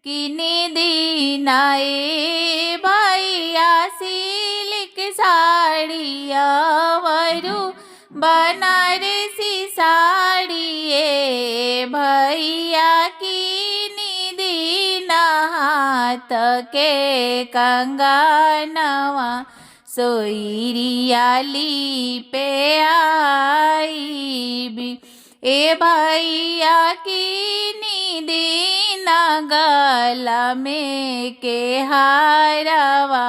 किने दीनाए भैया सिल्क साड़िया वरु बनारसी साड़िए भैया किनी दीना हाथ के कंगनवा सोईरियाली पे आई भी ए भैया किनी दीना गला में के हारवा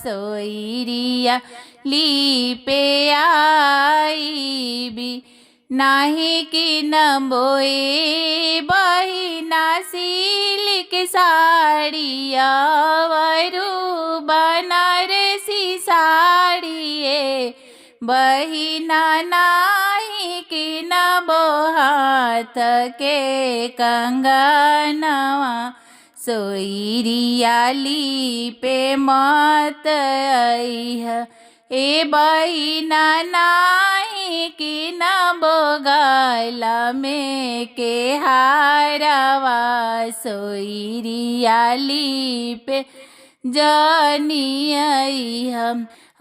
सोईरिया ली पे आई भी नाही कि न बोए बहिना सिल्क साड़िया वरु बनारसी साड़िए बहिना नाही कि न बोहाथ के कंगनवा सोईरियाली पे मत अइह ए बहिना नाही कि न बोगला में के हारवा सोईरियाली पे जनी अइह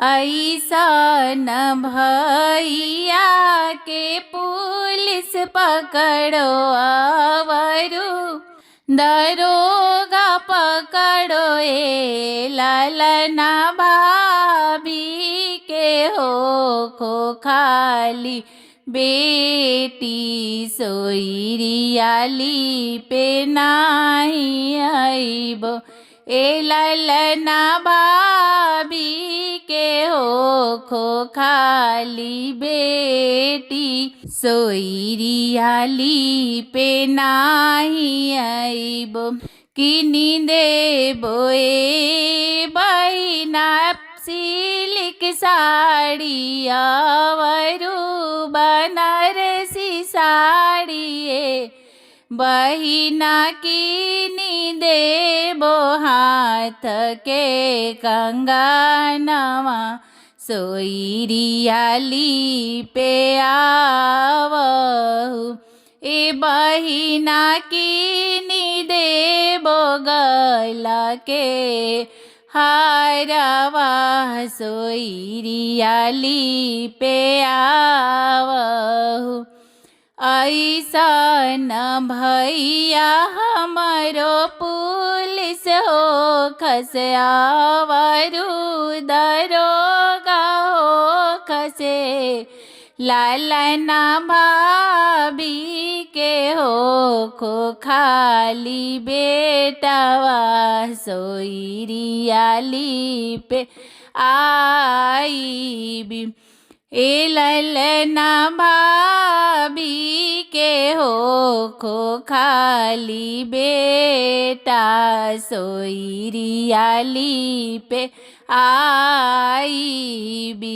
ऐसन भैया के पुलिस पकड़ो आवरू दरोगा पकड़ो ए ललना भाभी के हो खो खाली बेटी सोईरियाली पे नाही आइबो ए ललना भाभी के हो खो खाली बेटी सोईरियाली पे नाही आइबो किनी देबो ए बहिना सिल्क साड़िया वरु बनारसी साड़िए बहिना किनी देबो हाथ के कंगनवा सोईरियाली पे आवहु ए बहिना किनी देबो गला के हारवा सोईरियाली पे आवहु ऐसन भैया हमरो पुलिस हो खसया वरु दरोगा हो खसे लालना भाभी के हो खो खाली बेटावा सोईरियाली पे आई भी ए ललना भाभी के हो खो खाली बेटा सोईरियाली पे आई भी।